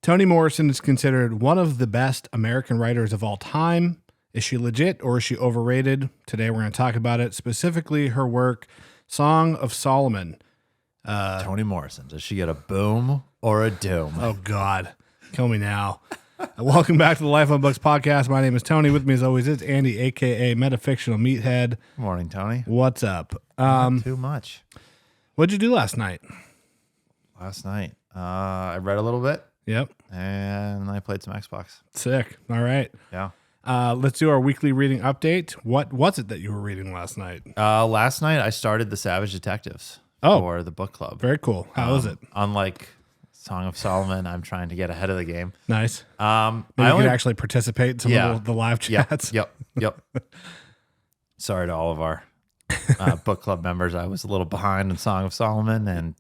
Toni Morrison is considered one of the best American writers of all time. Is she legit or is she overrated? Today we're going to talk about it, specifically her work, Song of Solomon. Toni Morrison, does she get a boom or a doom? Oh, God. Kill me now. Welcome back to the Life on Books podcast. My name is Tony. With me, as always, it's Andy, a.k.a. Metafictional Meathead. Good morning, Tony. What's up? Not too much. What'd you do last night? Last night, I read a little bit. Yep. And I played some Xbox. Sick. All right. Yeah. Let's do our weekly reading update. What was it that you were reading last night? Last night, I started The Savage Detectives for the book club. Very cool. How was it? Unlike Song of Solomon, I'm trying to get ahead of the game. Nice. Maybe I you could actually participate in some of the live chats. Yep. Sorry to all of our book club members. I was a little behind in Song of Solomon and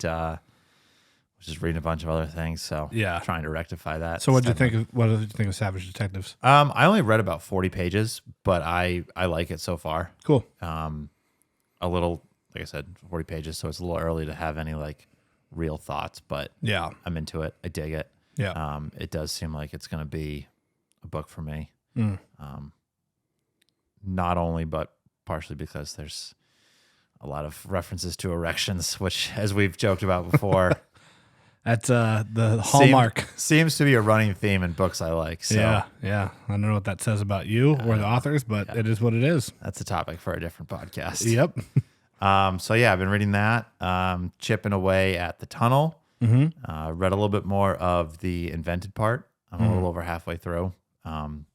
was just reading a bunch of other things. So trying to rectify that. So what did you think of Savage Detectives? I only read about 40 pages, but I like it so far. Cool. A little, like I said, 40 pages. So it's a little early to have any like real thoughts, but I'm into it. I dig it. Yeah. It does seem like it's going to be a book for me. Not only, but partially because there's a lot of references to erections, which, as we've joked about before, that's the hallmark. Seems to be a running theme in books I like. So yeah. I don't know what that says about you or the authors, but it is what it is. That's a topic for a different podcast. Yep. So I've been reading that, chipping away at The Tunnel. Read a little bit more of the invented part. I'm a little over halfway through. And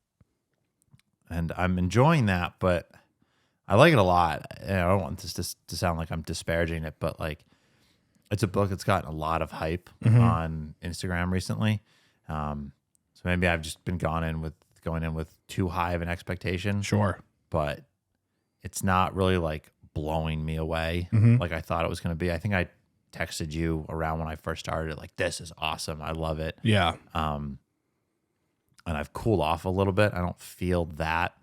I'm enjoying that, but I like it a lot. And I don't want this to sound like I'm disparaging it, but like it's a book that's gotten a lot of hype on Instagram recently. So maybe I've just been going in with too high of an expectation. Sure. But it's not really like blowing me away like I thought it was going to be. I think I texted you around when I first started it, like, this is awesome. I love it. Yeah. And I've cooled off a little bit. I don't feel that,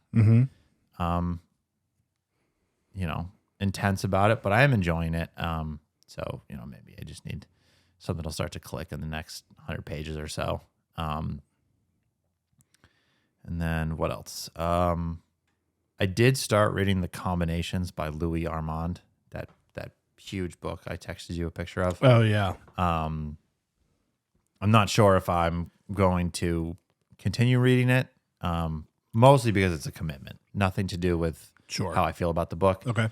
intense about it, but I am enjoying it. So, maybe I just need something that'll start to click in the next 100 pages or so. And then what else? I did start reading The Combinations by Louis Armand, that huge book I texted you a picture of. Oh, yeah. I'm not sure if I'm going to continue reading it, mostly because it's a commitment. Nothing to do with how I feel about the book. Okay.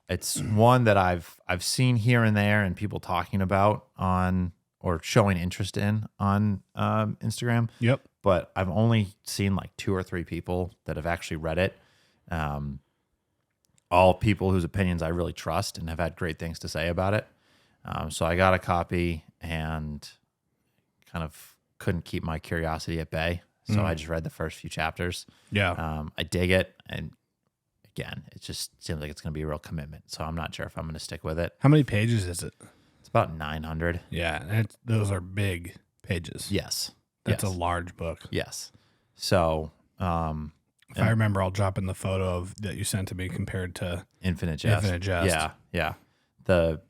It's one that I've seen here and there and people talking about on or showing interest in on Instagram. Yep. But I've only seen like 2 or 3 people that have actually read it. All people whose opinions I really trust and have had great things to say about it. So I got a copy and kind of couldn't keep my curiosity at bay. So I just read the first few chapters. Yeah. I dig it. And again, it just seems like it's going to be a real commitment. So I'm not sure if I'm going to stick with it. How many pages is it? It's about 900. Yeah. Those are big pages. Yes. That's a large book. Yes. So, if I remember, I'll drop in the photo that you sent to me compared to Infinite Jest. Yeah. The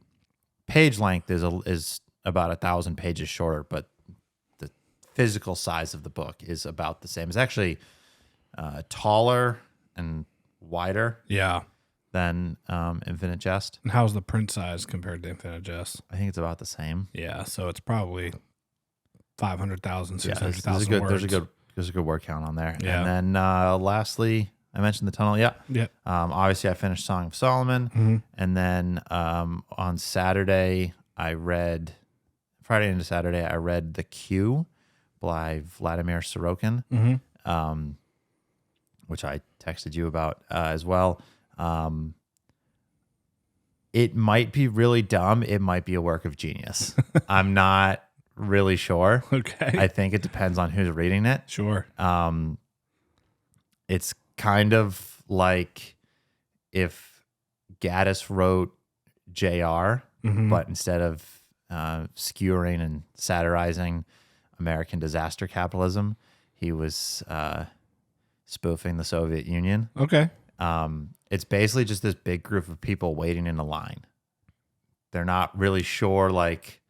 page length is about 1,000 pages shorter, but the physical size of the book is about the same. It's actually taller and wider. Yeah. Than Infinite Jest. And how's the print size compared to Infinite Jest? I think it's about the same. Yeah. So it's probably 500,000, 600,000 words. There's a good word count on there. Yeah. And then lastly, I mentioned The Tunnel. Yeah. Yeah. Obviously, I finished Song of Solomon. And then on Friday into Saturday, I read The Queue by Vladimir Sorokin, which I texted you about as well. It might be really dumb. It might be a work of genius. I'm not really sure. Okay. I think it depends on who's reading it. Sure. It's kind of like if Gaddis wrote JR, but instead of skewering and satirizing American disaster capitalism, he was spoofing the Soviet Union. Okay. It's basically just this big group of people waiting in a line. They're not really sure, like,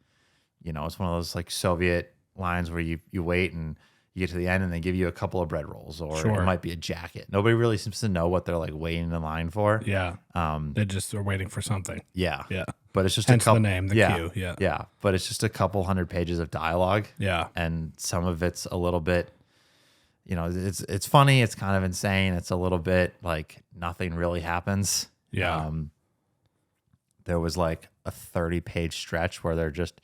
you know, it's one of those like Soviet lines where you wait and you get to the end and they give you a couple of bread rolls, or Sure. it might be a jacket. Nobody really seems to know what they're like waiting in line for. Yeah. They just are waiting for something. Yeah. Yeah. But it's just Hence a couple, the name, the queue. Yeah. Yeah. But it's just a couple hundred pages of dialogue. Yeah. And some of it's a little bit, it's funny. It's kind of insane. It's a little bit like nothing really happens. Yeah. There was like a 30-page stretch where they're just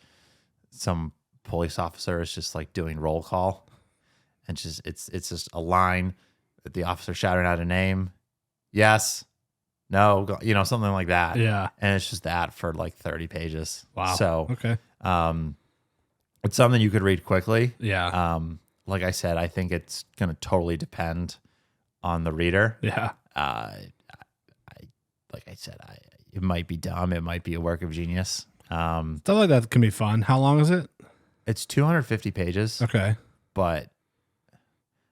some police officer is just like doing roll call, and it's just a line that the officer shouting out a name, yes, no, something like that. Yeah. And it's just that for like 30 pages. Wow. So okay. It's something you could read quickly. Yeah. Like I said, I think it's gonna totally depend on the reader. Yeah. Like I said, it might be dumb. It might be a work of genius. Stuff like that can be fun. How long is it? It's 250 pages, Okay. but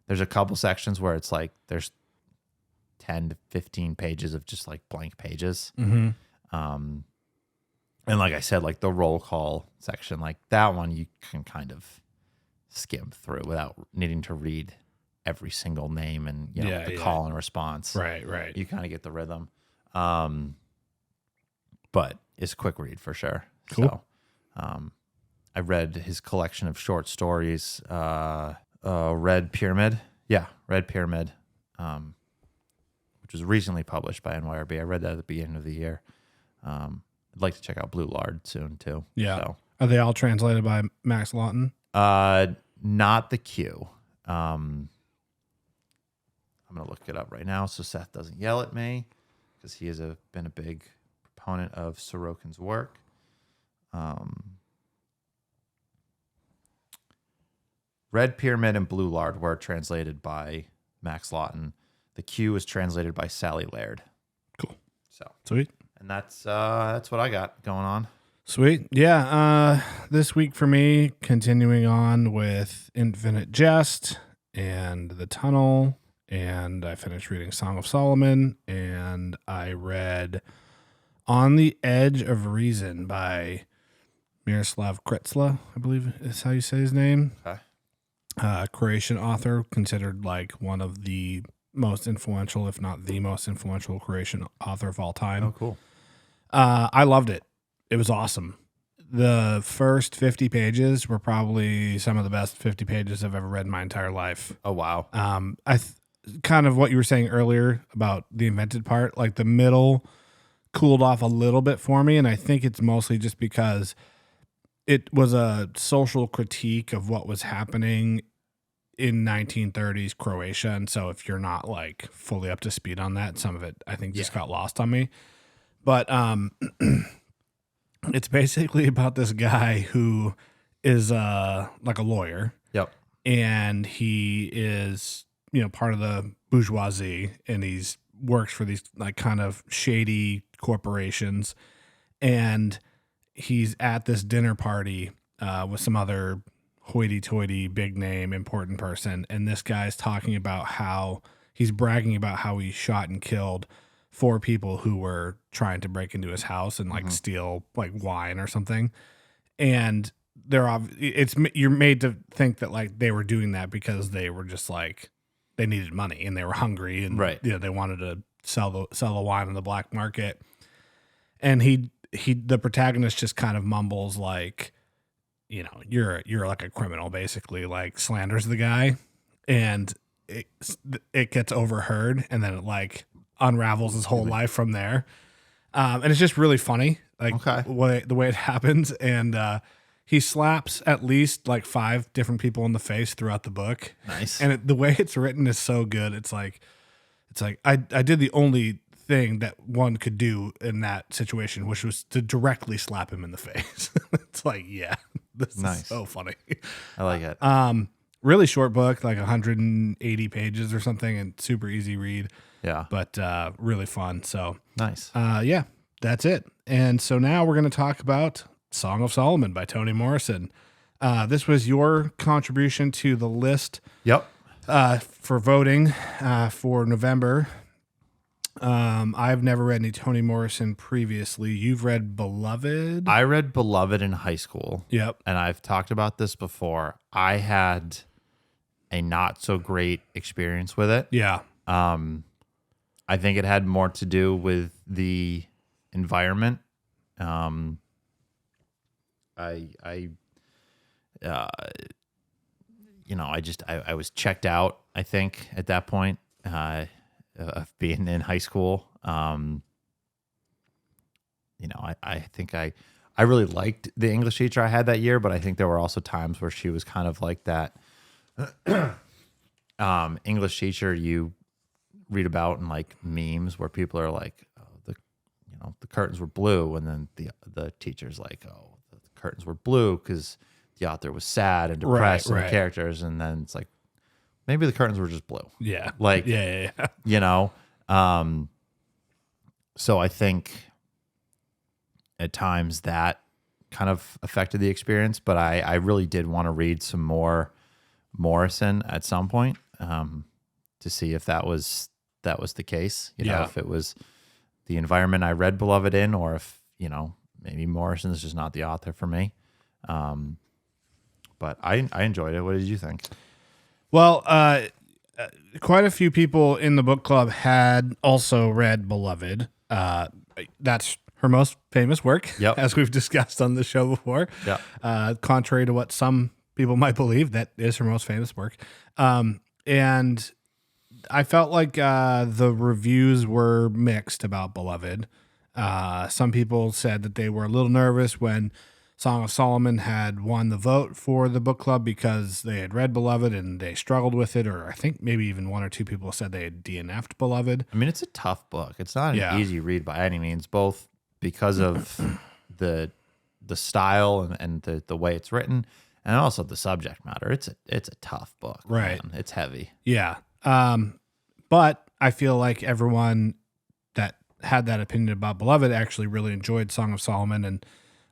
there's a couple sections where it's like there's 10 to 15 pages of just like blank pages. Mm-hmm. And like I said, like the roll call section, like that one you can kind of skim through without needing to read every single name and the call and response. Right. You kind of get the rhythm. But it's a quick read for sure. Cool. So, I read his collection of short stories, Red Pyramid. Yeah, Red Pyramid, which was recently published by NYRB. I read that at the beginning of the year. I'd like to check out Blue Lard soon too. Yeah. So, Are they all translated by Max Lawton? not the Q. I'm going to look it up right now so Seth doesn't yell at me, because he has been a big proponent of Sorokin's work. Red Pyramid and Blue Lard were translated by Max Lawton. The Q was translated by Sally Laird. Cool. So Sweet. And that's what I got going on. Sweet. Yeah. This week for me, continuing on with Infinite Jest and The Tunnel, and I finished reading Song of Solomon, and I read On the Edge of Reason by Miroslav Kretzla, I believe is how you say his name. Okay. Croatian author, considered like one of the most influential, if not the most influential Croatian author of all time. Oh, cool. I loved it. It was awesome. The first 50 pages were probably some of the best 50 pages I've ever read in my entire life. Oh, wow. Kind of what you were saying earlier about the invented part, like the middle cooled off a little bit for me. And I think it's mostly just because it was a social critique of what was happening in 1930s Croatia. And so if you're not like fully up to speed on that, some of it I think just got lost on me. But it's basically about this guy who is like a lawyer. Yep. And he is, part of the bourgeoisie, and he's works for these like kind of shady corporations. And he's at this dinner party with some other hoity-toity, big name, important person. And this guy's talking about how he's bragging about how he shot and killed 4 people who were trying to break into his house and like steal like wine or something. And you're made to think that like they were doing that because they were just like, they needed money and they were hungry and they wanted to sell the wine on the black market. And the protagonist just kind of mumbles like, you're like a criminal, basically, like slanders the guy, and it gets overheard, and then it like unravels his whole life from there. And it's just really funny, like the way it happens. And he slaps at least like 5 different people in the face throughout the book. Nice. And the way it's written is so good. It's like I did the only thing that one could do in that situation, which was to directly slap him in the face. It's like, this is so funny. I like it. Really short book, like 180 pages or something, and super easy read. Yeah. But really fun. So nice. That's it. And so now we're going to talk about Song of Solomon by Toni Morrison. This was your contribution to the list. Yep. For voting for November. I've never read any Toni Morrison previously. You've read Beloved? I read Beloved in high school. Yep. And I've talked about this before. I had a not so great experience with it. Yeah. I think it had more to do with the environment. I was checked out, I think, at that point, of being in high school. I think I really liked the English teacher I had that year, but I think there were also times where she was kind of like that English teacher you read about in like memes where people are like, oh, the curtains were blue, and then the teacher's like, oh, the curtains were blue because the author was sad and depressed and the characters, and then it's like maybe the curtains were just blue. Yeah. Like, yeah. So I think at times that kind of affected the experience, but I really did want to read some more Morrison at some point, to see if that was the case, if it was the environment I read Beloved in, or if, maybe Morrison is just not the author for me. But I enjoyed it. What did you think? Well, quite a few people in the book club had also read Beloved. That's her most famous work, as we've discussed on the show before. Yeah. Contrary to what some people might believe, that is her most famous work. And I felt like the reviews were mixed about Beloved. Some people said that they were a little nervous when Song of Solomon had won the vote for the book club because they had read Beloved and they struggled with it, or I think maybe even one or two people said they had DNF'd Beloved. I mean, it's a tough book. It's not an easy read by any means, both because of the style and the way it's written, and also the subject matter. It's a tough book. Right. Man. It's heavy. Yeah. But I feel like everyone that had that opinion about Beloved actually really enjoyed Song of Solomon, and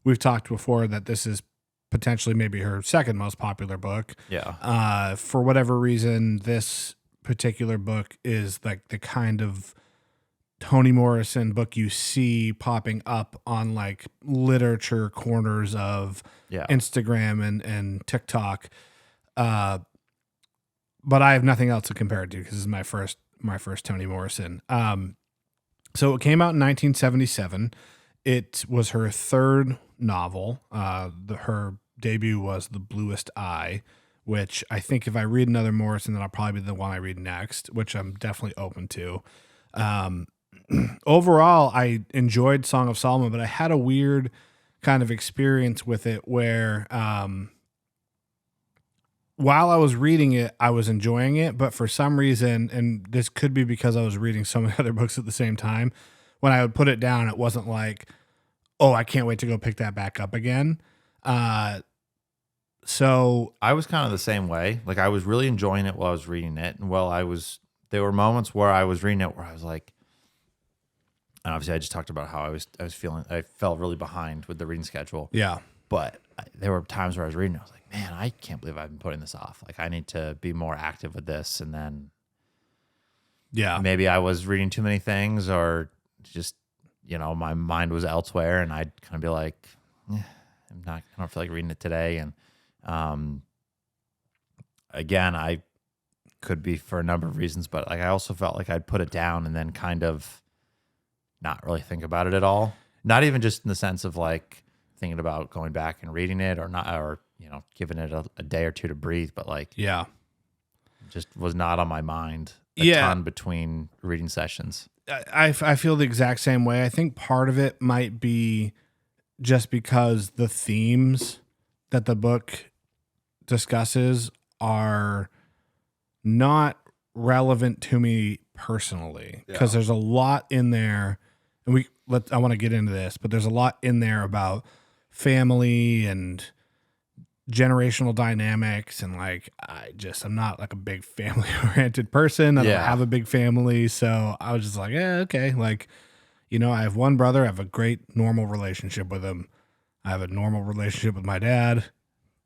we've talked before that this is potentially maybe her second most popular book. Yeah. For whatever reason, this particular book is like the kind of Toni Morrison book you see popping up on like literature corners of Instagram and TikTok. But I have nothing else to compare it to because this is my first Toni Morrison. So it came out in 1977. It was her third novel. Her debut was The Bluest Eye, which I think if I read another Morrison, then I'll probably be the one I read next, which I'm definitely open to. Overall, I enjoyed Song of Solomon, but I had a weird kind of experience with it where while I was reading it, I was enjoying it, but for some reason, and this could be because I was reading so many other books at the same time, when I would put it down, it wasn't like, oh, I can't wait to go pick that back up again. So I was kind of the same way. Like I was really enjoying it while I was reading it, and there were moments where I was reading it where I was like, and obviously I just talked about how I felt really behind with the reading schedule. Yeah. But there were times where I was reading it, I was like, man, I can't believe I've been putting this off. Like I need to be more active with this. And then maybe I was reading too many things, or just, my mind was elsewhere, and I'd kind of be like, I don't feel like reading it today. And again, I could be for a number of reasons, but like I also felt like I'd put it down and then kind of not really think about it at all. Not even just in the sense of like thinking about going back and reading it or not, or giving it a day or two to breathe, but like just was not on my mind a ton between reading sessions. I feel the exact same way. I think part of it might be just because the themes that the book discusses are not relevant to me personally, because there's a lot in there, and I want to get into this, but there's a lot in there about family and generational dynamics, and like I'm not like a big family oriented person. I don't have a big family, so I was just like, okay, like I have one brother. I have a great normal relationship with him. I have a normal relationship with my dad.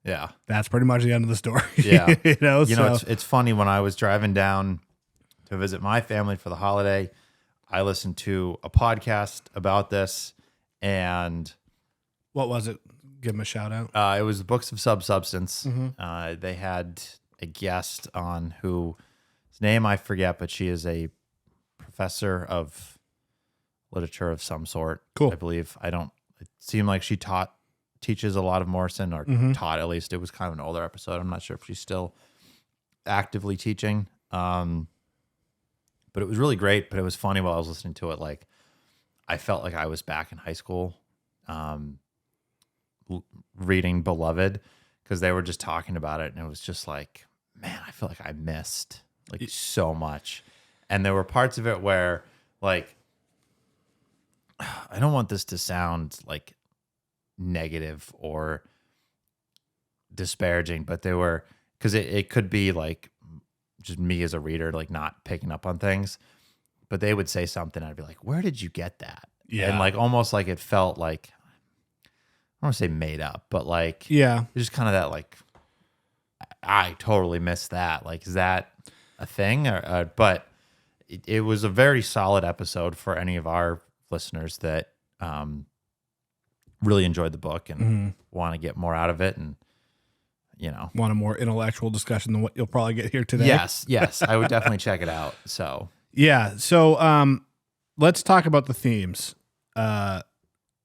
Yeah, that's pretty much the end of the story. Yeah, so it's funny, when I was driving down to visit my family for the holiday, I listened to a podcast about this, and What was it? Give him a shout out. it was the Books of Subsubstance. They had a guest on whose name I forget, but she is a professor of literature of some sort. Cool. I believe. It seemed like she teaches a lot of Morrison, or taught at least. It was kind of an older episode. I'm not sure if she's still actively teaching. But it was really great. But it was funny while I was listening to it. Like, I felt like I was back in high school, reading Beloved, because they were just talking about it, and it was just like, man, I feel like I missed like so much. And there were parts of it where, like, I don't want this to sound like negative or disparaging, but they were, because it could be like just me as a reader, like not picking up on things, but they would say something, I'd be like, where did you get that? Yeah. And like almost like it felt like, I don't want to say made up, but like, Yeah. just kind of that, like, I totally missed that. Like, is that a thing? But it was a very solid episode for any of our listeners that really enjoyed the book and want to get more out of it, and Want a more intellectual discussion than what you'll probably get here today. Yes, I would definitely check it out. So yeah, so let's talk about the themes.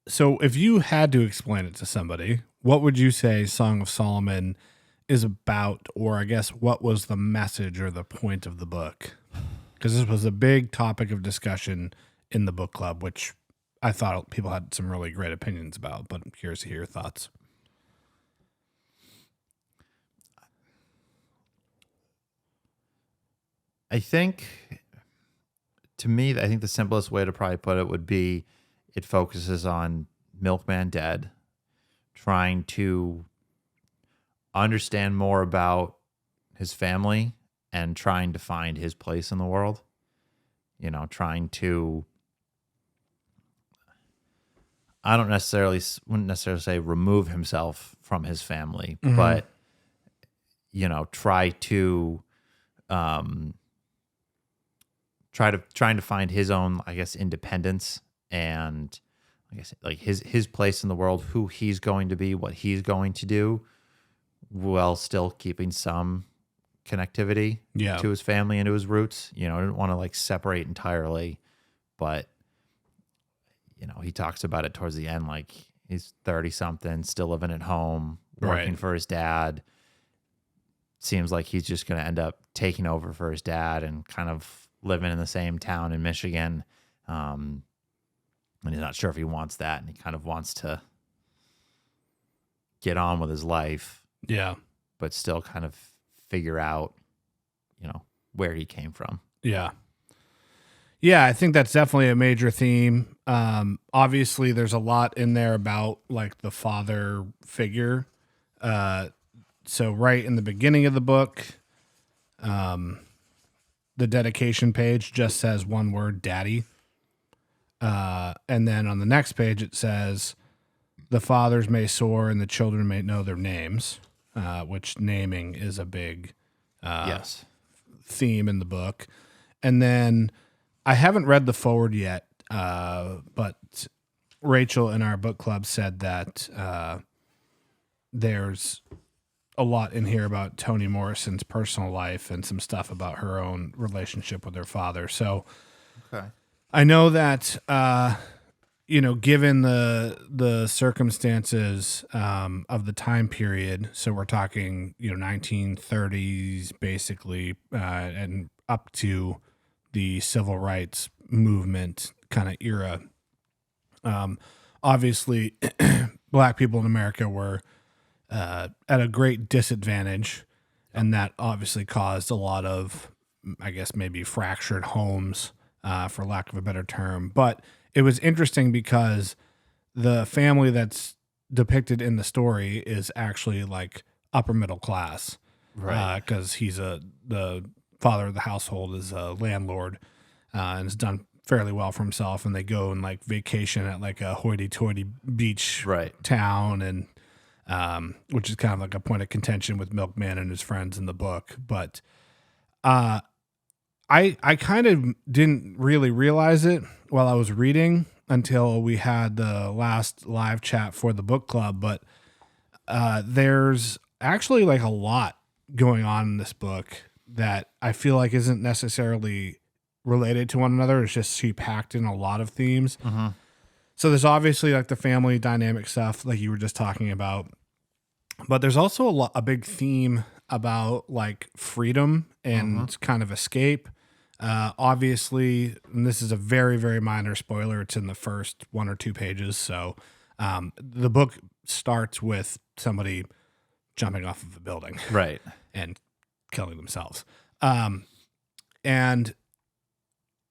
So if you had to explain it to somebody, what would you say Song of Solomon is about, or I guess what was the message or the point of the book? Because this was a big topic of discussion in the book club, which I thought people had some really great opinions about, but I'm curious to hear your thoughts. I think, to me, I think the simplest way to probably put it would be it focuses on Milkman Dead, trying to understand more about his family and trying to find his place in the world. Trying to, I wouldn't necessarily say remove himself from his family, but trying to find his own, I guess, independence, and I guess like his place in the world, who he's going to be, what he's going to do, while still keeping some connectivity to his family and to his roots. I didn't want to like separate entirely, but he talks about it towards the end, like he's 30 something, still living at home, working for his dad. Seems like he's just going to end up taking over for his dad and kind of living in the same town in Michigan. And he's not sure if he wants that, and he kind of wants to get on with his life. Yeah. But still kind of figure out, where he came from. Yeah. Yeah, I think that's definitely a major theme. Obviously, there's a lot in there about like the father figure. So right in the beginning of the book, the dedication page just says one word, daddy. And then on the next page, it says, the fathers may soar and the children may know their names, which naming is a big theme in the book. And then I haven't read the forward yet, but Rachel in our book club said that there's a lot in here about Toni Morrison's personal life and some stuff about her own relationship with her father. So I know that, given the circumstances of the time period, so we're talking, 1930s basically, and up to the civil rights movement kind of era. Obviously, Black people in America were at a great disadvantage, and that obviously caused a lot of, I guess, maybe fractured homes, for lack of a better term. But it was interesting because the family that's depicted in the story is actually like upper middle class, right? Because the father of the household is a landlord, and has done fairly well for himself. And they go and like vacation at like a hoity-toity beach town, and which is kind of like a point of contention with Milkman and his friends in the book. But I kind of didn't really realize it while I was reading until we had the last live chat for the book club, but there's actually like a lot going on in this book that I feel like isn't necessarily related to one another. It's just she packed in a lot of themes. Mm-hmm. So there's obviously like the family dynamic stuff like you were just talking about, but there's also a big theme about like freedom and kind of escape. Obviously, and this is a very, very minor spoiler. It's in the first 1 or 2 pages. So the book starts with somebody jumping off of a building Right. and killing themselves. And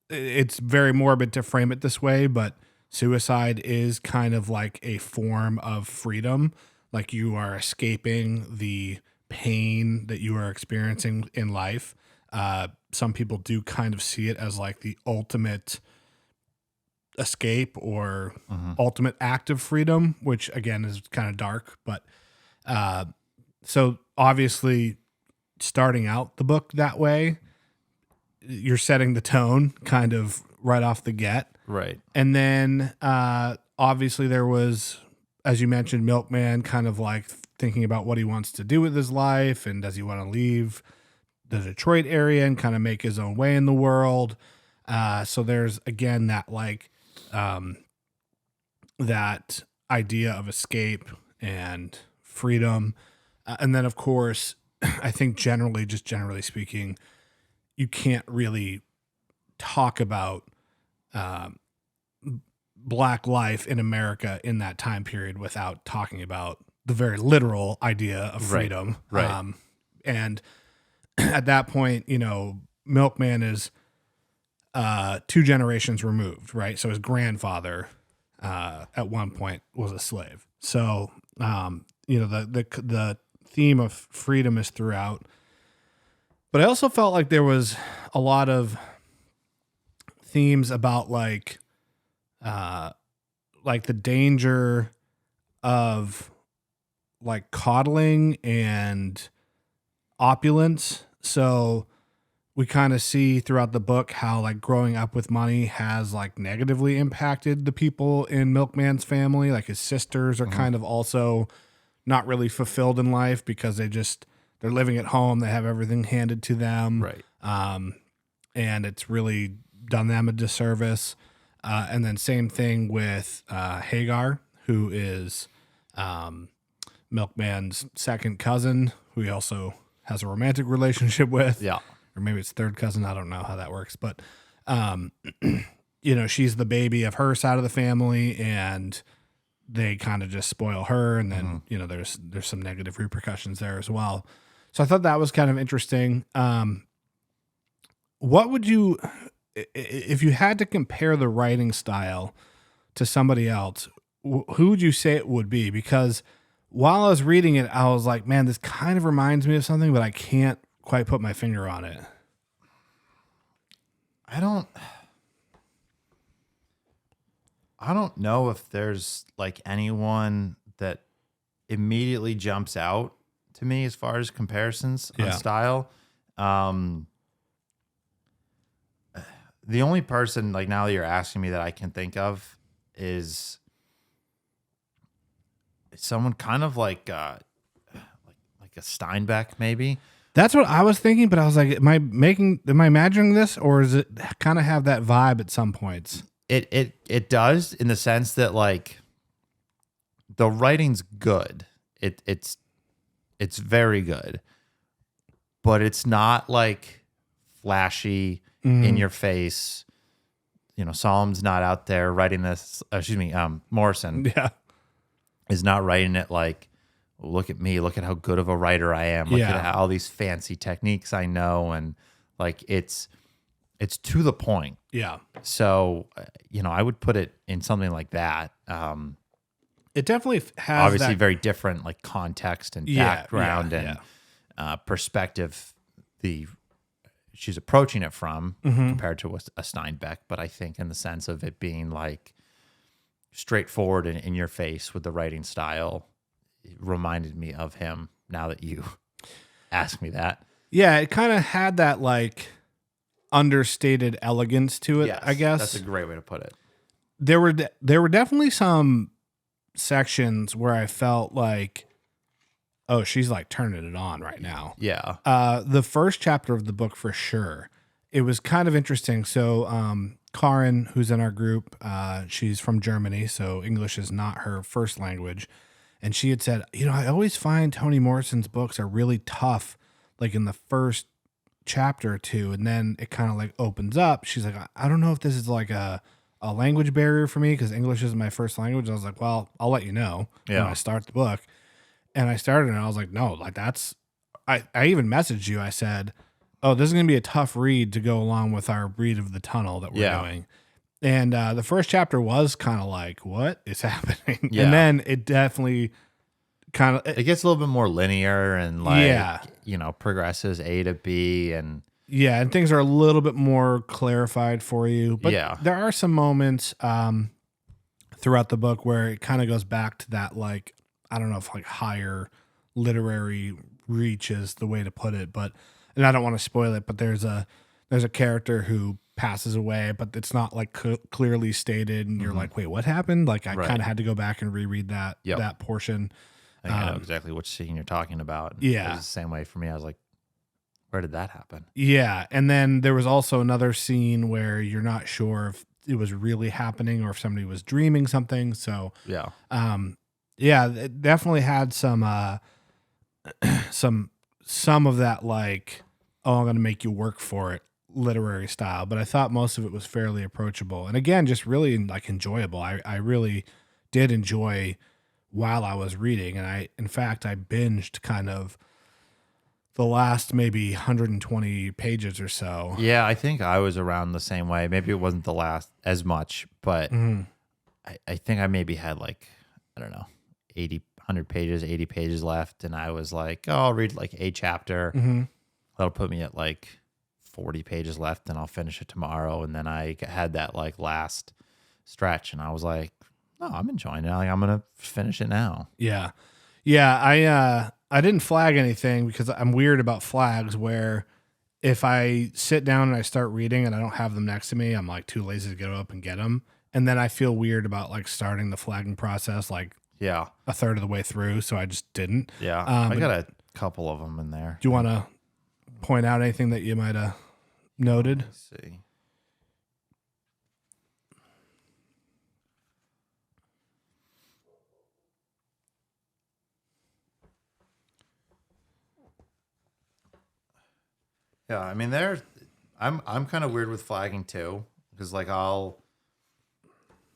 it's very morbid to frame it this way, but suicide is kind of like a form of freedom. Like you are escaping the pain that you are experiencing in life. Some people do kind of see it as like the ultimate escape or ultimate act of freedom, which again is kind of dark. But so obviously, starting out the book that way, you're setting the tone kind of right off the get. Right. And then obviously there was, as you mentioned, Milkman kind of like thinking about what he wants to do with his life and does he want to leave the Detroit area and kind of make his own way in the world. So there's again that like that idea of escape and freedom. And then of course, I think generally speaking, you can't really talk about Black life in America in that time period without talking about the very literal idea of freedom. Right. And at that point, you know, Milkman is 2 generations removed, right? So his grandfather at one point was a slave. So, you know, the theme of freedom is throughout. But I also felt like there was a lot of themes about like the danger of like coddling and opulence. So we kind of see throughout the book how like growing up with money has like negatively impacted the people in Milkman's family. Like his sisters are kind of also not really fulfilled in life because they're living at home. They have everything handed to them. Right. And it's really done them a disservice. And then same thing with Hagar, who is Milkman's second cousin, who he also has a romantic relationship with. Yeah. Or maybe it's third cousin. I don't know how that works. But, you know, she's the baby of her side of the family, and they kind of just spoil her. And then, you know, there's some negative repercussions there as well. So I thought that was kind of interesting. What would you, if you had to compare the writing style to somebody else, who would you say it would be? Because while I was reading it, I was like, man, this kind of reminds me of something, but I can't quite put my finger on it. I don't know if there's like anyone that immediately jumps out to me as far as comparisons on style. The only person, like, now that you're asking me, that I can think of is someone kind of like a Steinbeck, maybe. That's what I was thinking, but I was like, am I imagining this, or does it kind of have that vibe at some points? It does, in the sense that like the writing's good. It's very good, but it's not like flashy, in your face. You know, Solemn's not out there writing this. Morrison is not writing it like, look at me, look at how good of a writer I am. Look at all these fancy techniques I know. And like, it's to the point. Yeah. So, you know, I would put it in something like that. It definitely has obviously very different, like, context and background and perspective she's approaching it from compared to a Steinbeck. But I think in the sense of it being like straightforward and in your face with the writing style, it reminded me of him now that you asked me that. Yeah, it kind of had that like understated elegance to it, Yes, I guess. that's a great way to put it. There were definitely some sections where I felt like, oh, she's like turning it on right now. Yeah. The first chapter of the book, for sure, it was kind of interesting. So Karin, who's in our group, she's from Germany, so English is not her first language. And she had said, I always find Toni Morrison's books are really tough, like in the first chapter or two, and then it kind of like opens up. She's like, I don't know if this is like a language barrier for me because English is my first language. I was like, well, I'll let you know when I start the book. And I started and I was like, no, like I even messaged you. I said, oh, this is going to be a tough read to go along with our read of the tunnel that we're doing. And the first chapter was kind of like, what is happening? Yeah. And then it definitely kind of... It gets a little bit more linear and progresses A to B and... Yeah, and things are a little bit more clarified for you. But there are some moments throughout the book where it kind of goes back to that, like, I don't know if like higher literary reach is the way to put it, but, and I don't want to spoil it, but there's a character who passes away, but it's not like clearly stated, and you're like, wait, what happened? Like I kind of had to go back and reread that portion. I think I know exactly which scene you're talking about. Yeah. It was the same way for me. I was like, where did that happen? Yeah. And then there was also another scene where you're not sure if it was really happening or if somebody was dreaming something. So it definitely had some of that, like, oh, I'm going to make you work for it literary style. But I thought most of it was fairly approachable. And again, just really like enjoyable. I really did enjoy while I was reading. And in fact, I binged kind of the last maybe 120 pages or so. Yeah, I think I was around the same way. Maybe it wasn't the last as much, but I think I maybe had like, I don't know, 100 pages, 80 pages left. And I was like, oh, I'll read like a chapter. That'll put me at like 40 pages left and I'll finish it tomorrow. And then I had that like last stretch and I was like, no, I'm enjoying it. Like, I'm going to finish it now. Yeah. Yeah. I didn't flag anything because I'm weird about flags where if I sit down and I start reading and I don't have them next to me, I'm like too lazy to get up and get them. And then I feel weird about like starting the flagging process, like a third of the way through. So I just didn't. Yeah. I got a couple of them in there. Do you want to point out anything that you might have noted? Let's see. Yeah, I mean, I'm kind of weird with flagging too, because like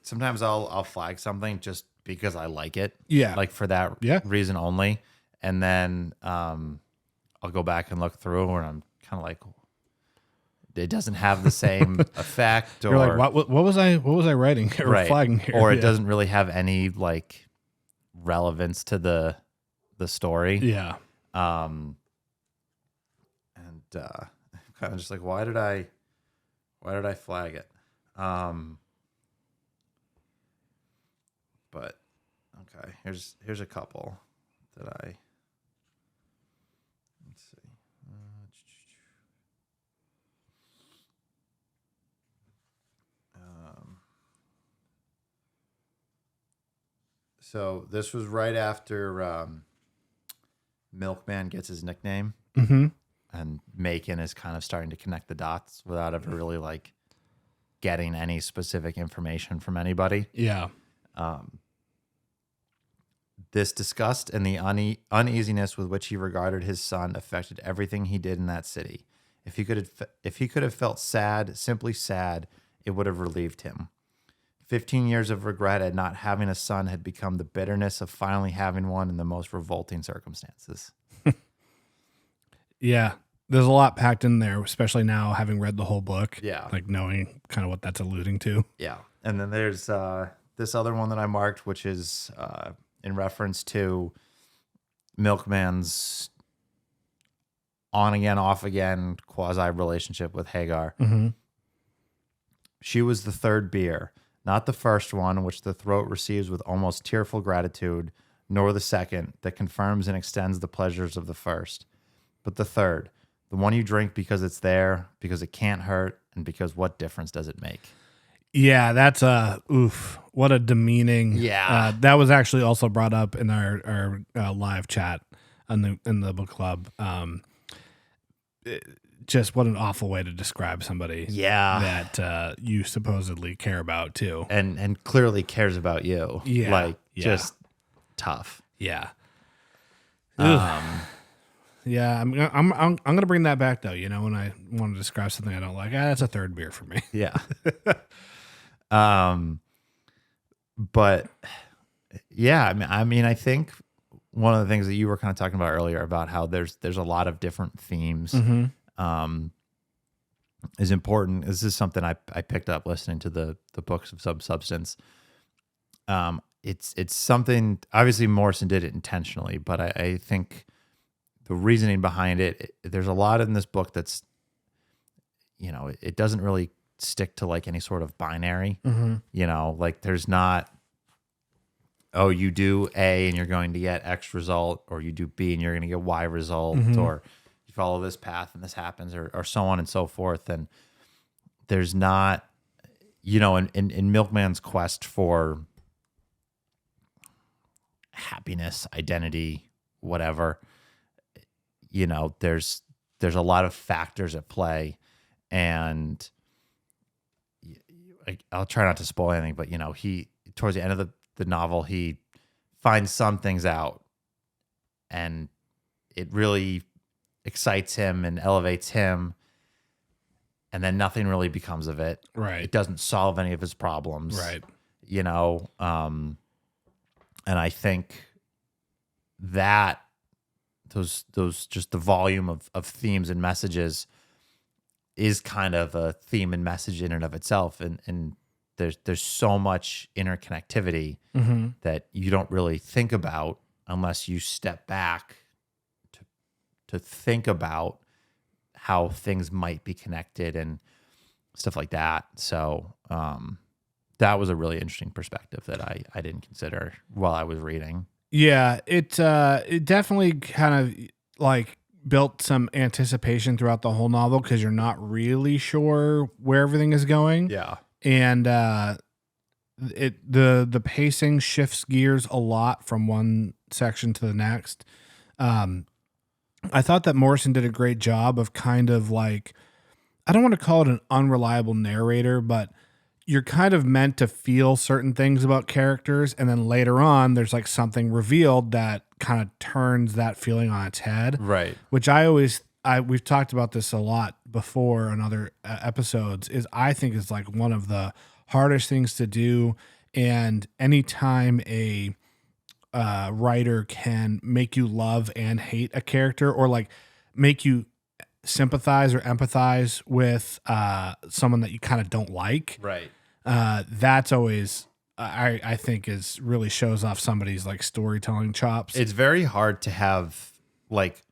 sometimes I'll flag something just because I like it, like for that reason only, and then I'll go back and look through, and I'm kind of like, it doesn't have the same effect, or you're like, what was I writing or flagging here, or it doesn't really have any like relevance to the story, I'm kind of just like, why did I flag it? But okay, here's a couple that let's see. So this was right after Milkman gets his nickname. And Macon is kind of starting to connect the dots without ever really like getting any specific information from anybody. Yeah. This disgust and the uneasiness with which he regarded his son affected everything he did in that city. If he could have felt sad, simply sad, it would have relieved him. 15 years of regret at not having a son had become the bitterness of finally having one in the most revolting circumstances. Yeah, there's a lot packed in there, especially now having read the whole book. Yeah. Like knowing kind of what that's alluding to. Yeah. And then there's this other one that I marked, which is in reference to Milkman's on again, off again quasi relationship with Hagar. She was the third beer, not the first one, which the throat receives with almost tearful gratitude, nor the second that confirms and extends the pleasures of the first. But the third, The one you drink because it's there, because it can't hurt, and because what difference does it make? Yeah, that's what a demeaning. Yeah. That was actually also brought up in our live chat in the book club. Just what an awful way to describe somebody. Yeah. That you supposedly care about too, and clearly cares about you. Yeah. Like Yeah. just tough. Yeah. Yeah, I'm gonna bring that back though. You know, when I want to describe something I don't like, that's a third beer for me. Yeah. But yeah, I mean, I think one of the things that you were kind of talking about earlier about how there's a lot of different themes, is important. This is something I picked up listening to the books of Substance. It's something, obviously Morrison did it intentionally, but I think the reasoning behind it, there's a lot in this book that's, you know, it doesn't really stick to like any sort of binary, you know, like there's not, oh, you do A and you're going to get X result, or you do B and you're going to get Y result, or you follow this path and this happens, or so on and so forth. And there's not, you know, in Milkman's quest for happiness, identity, whatever, you know, there's a lot of factors at play. And I'll try not to spoil anything, but you know, he, towards the end of the novel, he finds some things out, and it really excites him and elevates him, and then nothing really becomes of it. Right. It doesn't solve any of his problems. Right. You know, and I think that those just the volume of themes and messages is kind of a theme and message in and of itself. And there's so much interconnectivity that you don't really think about unless you step back to think about how things might be connected and stuff like that. So that was a really interesting perspective that I didn't consider while I was reading. Yeah, it definitely kind of like built some anticipation throughout the whole novel because you're not really sure where everything is going. Yeah. And the pacing shifts gears a lot from one section to the next. I thought that Morrison did a great job of kind of like, I don't want to call it an unreliable narrator, but you're kind of meant to feel certain things about characters, and then later on there's like something revealed that kind of turns that feeling on its head. Right. Which we've talked about this a lot before on other episodes, is I think is like one of the hardest things to do. And anytime a writer can make you love and hate a character, or like make you sympathize or empathize with someone that you kind of don't like, Right. That's always I think is really shows off somebody's like storytelling chops. It's very hard to have like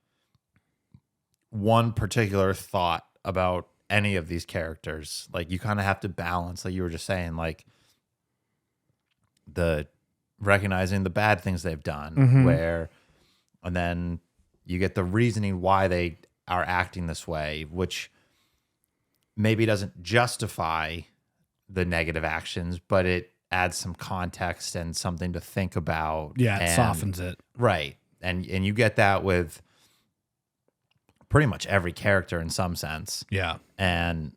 one particular thought about any of these characters. Like you kind of have to balance, like you were just saying, like the recognizing the bad things they've done, where, and then you get the reasoning why they are acting this way, which maybe doesn't justify the negative actions, but it adds some context and something to think about. Yeah, it softens it. Right. And you get that with pretty much every character in some sense. Yeah. And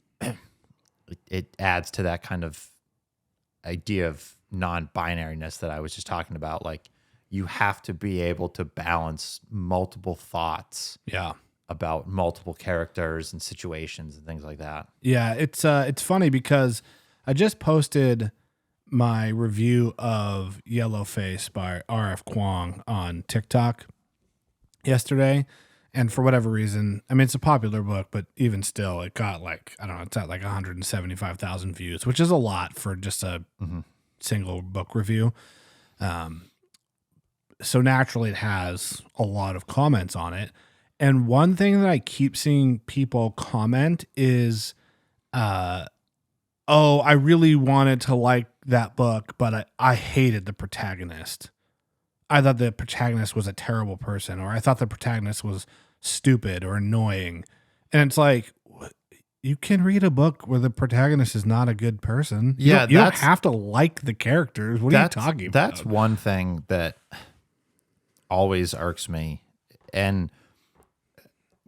it adds to that kind of idea of non-binariness that I was just talking about. Like you have to be able to balance multiple thoughts. Yeah. About multiple characters and situations and things like that. Yeah, it's funny because I just posted my review of Yellowface by R.F. Kuang on TikTok yesterday, and for whatever reason, I mean, it's a popular book, but even still, it got like, I don't know, it's at like 175,000 views, which is a lot for just a single book review. So naturally, it has a lot of comments on it. And one thing that I keep seeing people comment is, oh, I really wanted to like that book, but I hated the protagonist. I thought the protagonist was a terrible person, or I thought the protagonist was stupid or annoying. And it's like, you can read a book where the protagonist is not a good person. Yeah, you don't have to like the characters. What are you talking about? That's one thing that always irks me. And,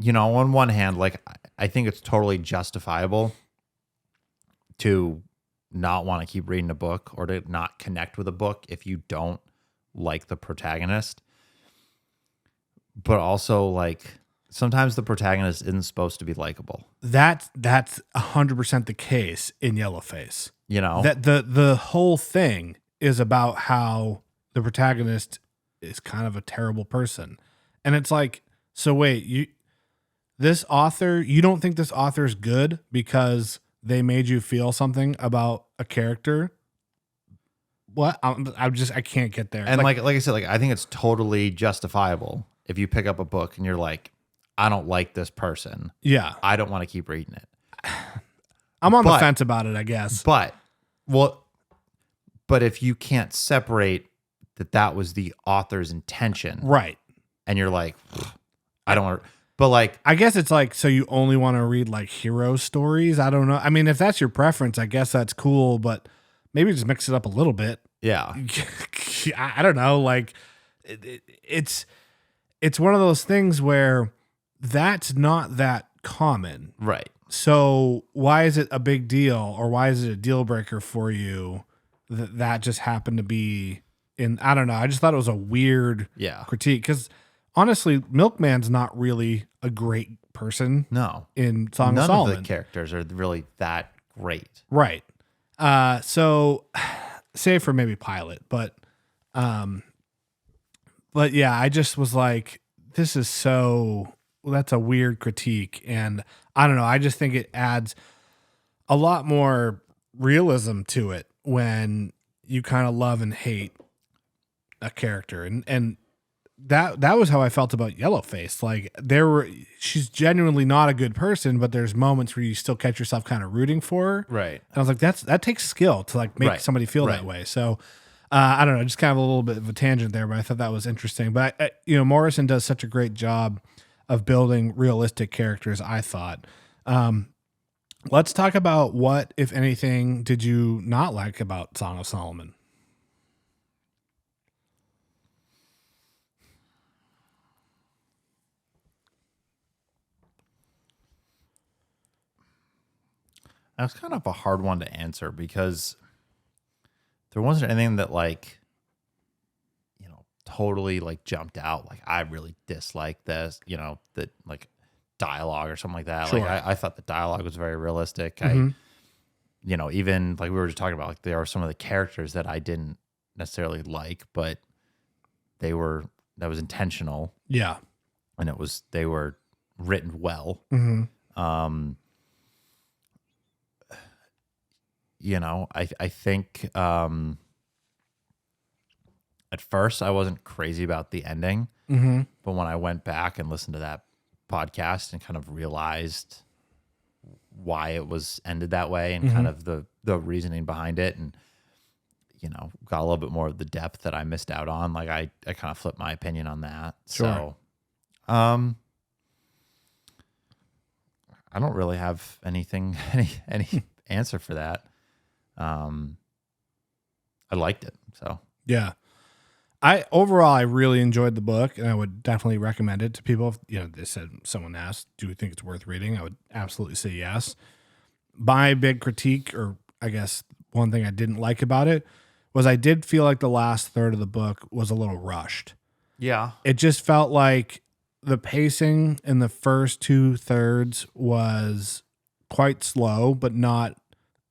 on one hand, like, I think it's totally justifiable to not want to keep reading a book or to not connect with a book if you don't like the protagonist. But also, like, sometimes the protagonist isn't supposed to be likable. That's 100% the case in Yellowface. That the whole thing is about how the protagonist is kind of a terrible person. And it's like, so wait, you don't think this author is good because they made you feel something about a character? What? I can't get there. And like I said, like, I think it's totally justifiable if you pick up a book and you're like, I don't like this person. Yeah. I don't want to keep reading it. I'm on the fence about it, I guess. But if you can't separate that was the author's intention. Right. And you're like, I don't want to, but like, I guess it's like, so you only want to read like hero stories? I don't know. I mean, if that's your preference, I guess that's cool, but maybe just mix it up a little bit. Yeah. I don't know. Like it's one of those things where that's not that common. Right. So why is it a big deal, or why is it a deal breaker for you that just happened to be in, I don't know. I just thought it was a weird critique. Cause honestly, Milkman's not really a great person. No. In Song of None Solomon. of the characters are really that great. Right. So save for maybe Pilot, but yeah, I just was like, this is that's a weird critique. And I don't know. I just think it adds a lot more realism to it when you kind of love and hate a character. And that was how I felt about Yellowface. Like she's genuinely not a good person, but there's moments where you still catch yourself kind of rooting for her. Right. And I was like, that takes skill to like make somebody feel that way. So I don't know, just kind of a little bit of a tangent there, but I thought that was interesting. But Morrison does such a great job of building realistic characters, I thought. Let's talk about what, if anything, did you not like about Song of Solomon? That's kind of a hard one to answer because there wasn't anything that like, totally like jumped out. Like I really dislike this, that like dialogue or something like that. Sure. Like I thought the dialogue was very realistic. Mm-hmm. Even like we were just talking about, like there are some of the characters that I didn't necessarily like, but that was intentional. Yeah. And they were written well. Mm-hmm. I think at first I wasn't crazy about the ending, mm-hmm. but when I went back and listened to that podcast and kind of realized why it was ended that way and mm-hmm. kind of the reasoning behind it, and got a little bit more of the depth that I missed out on, like I kind of flipped my opinion on that. Sure. So I don't really have anything any answer for that. I liked it. So yeah, overall I really enjoyed the book, and I would definitely recommend it to people. If they said, someone asked, do you think it's worth reading? I would absolutely say yes. My big critique, or I guess one thing I didn't like about it, was I did feel like the last third of the book was a little rushed. Yeah. It just felt like the pacing in the first 2/3 was quite slow, but not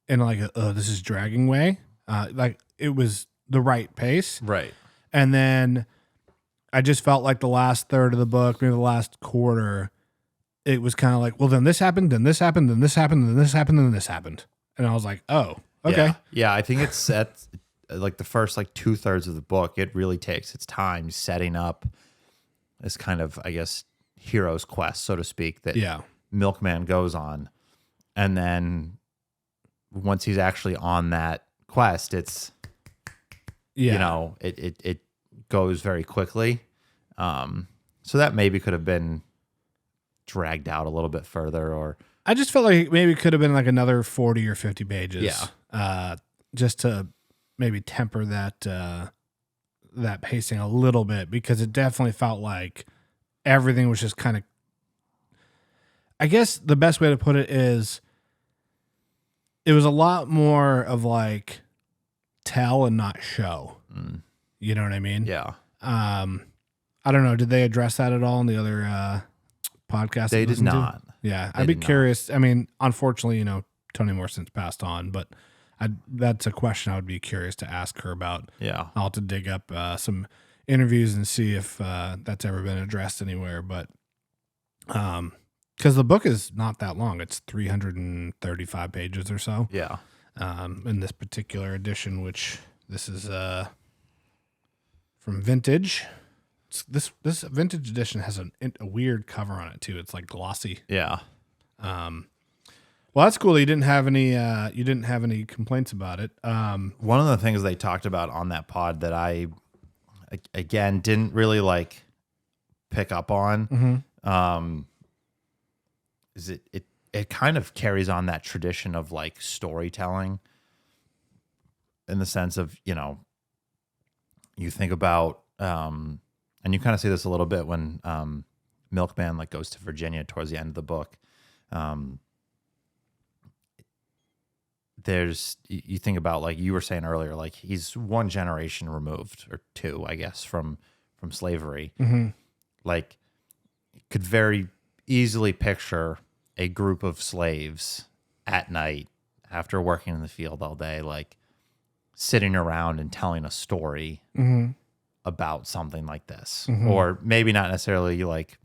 in like this is dragging way. Like it was the right pace. Right. And then I just felt like the last third of the book, maybe the last quarter, it was kind of like, well, then this happened, then this happened, then this happened, then this happened, then this happened. And I was like, oh, okay. Yeah, I think it's set like the first like 2/3 of the book, it really takes its time setting up this kind of, I guess, hero's quest, so to speak, that Milkman goes on. And then once he's actually on that quest, it's it goes very quickly. So that maybe could have been dragged out a little bit further, or I just felt like maybe it could have been like another 40 or 50 pages. Yeah. Just to maybe temper that that pacing a little bit, because it definitely felt like everything was just kind of, I guess the best way to put it is it was a lot more of like tell and not show. You know what I mean? Yeah. I don't know. Did they address that at all in the other podcast? They did not. Yeah. I'd be curious. I mean, unfortunately, you know, Toni Morrison's passed on, but that's a question I would be curious to ask her about. Yeah. I'll have to dig up some interviews and see if that's ever been addressed anywhere. But because the book is not that long, it's 335 pages or so. Yeah. In this particular edition, which this is from Vintage. This Vintage edition has a weird cover on it too. It's like glossy. Yeah. Well, that's cool. You didn't have any complaints about it. One of the things they talked about on that pod that I, again, didn't really like pick up on, is it kind of carries on that tradition of like storytelling, in the sense of, you know, you think about, and you kind of see this a little bit when Milkman like goes to Virginia towards the end of the book. You think about, like you were saying earlier, like he's one generation removed, or two, I guess, from slavery. Like, could very easily picture a group of slaves at night after working in the field all day, like sitting around and telling a story about something like this. Or maybe not necessarily like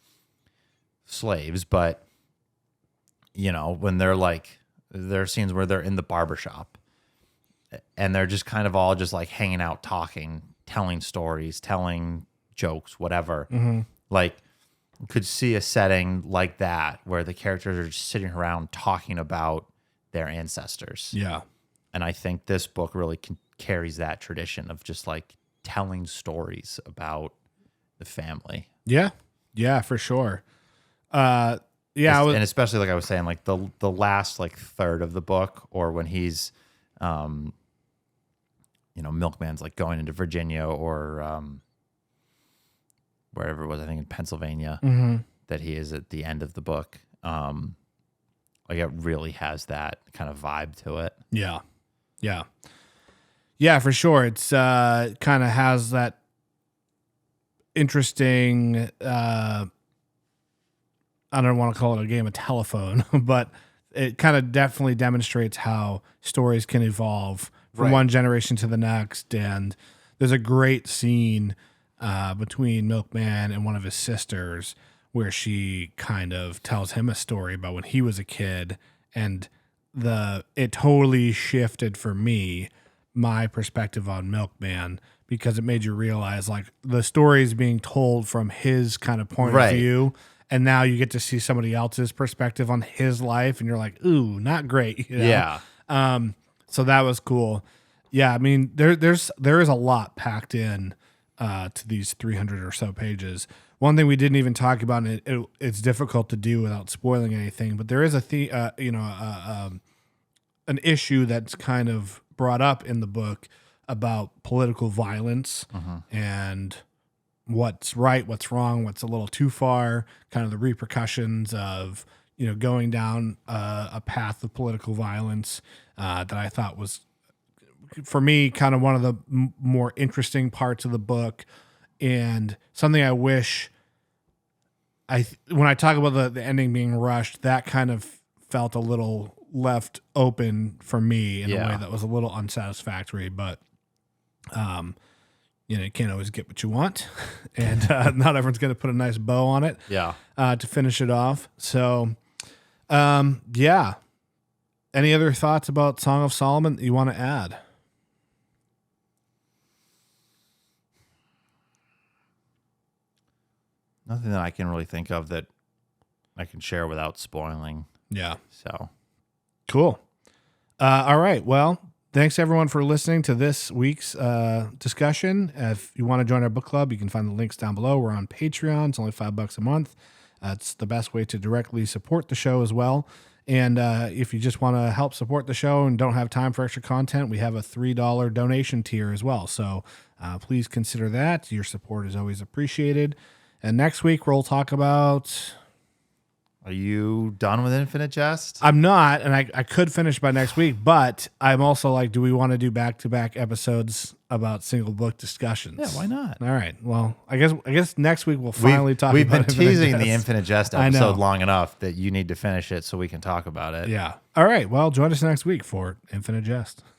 slaves, but, you know, when they're like, there are scenes where they're in the barbershop and they're just kind of all just like hanging out, talking, telling stories, telling jokes, whatever. Like, could see a setting like that where the characters are just sitting around talking about their ancestors. Yeah. And I think this book really carries that tradition of just like telling stories about the family. Yeah. Yeah, for sure. And especially, like I was saying, like the last like third of the book, or when he's, you know, Milkman's like going into Virginia or wherever it was, I think in Pennsylvania, that he is at the end of the book. Like it really has that kind of vibe to it. Yeah. Yeah. Yeah, for sure. It's kind of has that interesting, I don't want to call it a game of telephone, but it kind of definitely demonstrates how stories can evolve from one generation to the next. And there's a great scene between Milkman and one of his sisters where she kind of tells him a story about when he was a kid, and it totally shifted for me my perspective on Milkman, because it made you realize like the story is being told from his kind of point of view. And now you get to see somebody else's perspective on his life, and you're like, ooh, not great. You know? Yeah. So that was cool. Yeah, I mean, there is a lot packed in to these 300 or so pages. One thing we didn't even talk about, and it's difficult to do without spoiling anything, but there is an issue that's kind of brought up in the book about political violence and what's right, what's wrong, what's a little too far, kind of the repercussions of, you know, going down a path of political violence that I thought was, for me, kind of one of the more interesting parts of the book, and something I wish when I talk about the ending being rushed, that kind of felt a little left open for me in a way that was a little unsatisfactory, but you know, you can't always get what you want, and not everyone's going to put a nice bow on it. Yeah. To finish it off. So, yeah. Any other thoughts about Song of Solomon that you want to add? Nothing that I can really think of that I can share without spoiling. Yeah. So cool. All right. Well, thanks everyone for listening to this week's discussion. If you want to join our book club, you can find the links down below. We're on Patreon. It's only $5 a month. It's the best way to directly support the show as well. And if you just want to help support the show and don't have time for extra content, we have a $3 donation tier as well. So please consider that. Your support is always appreciated. And next week, we'll talk about... Are you done with Infinite Jest? I'm not, and I could finish by next week, but I'm also like, do we want to do back-to-back episodes about single book discussions? Yeah, why not? All right. Well, I guess next week we'll finally talk We've about been Infinite teasing Jest. the Infinite Jest episode long enough that you need to finish it so we can talk about it. Yeah. All right. Well, join us next week for Infinite Jest.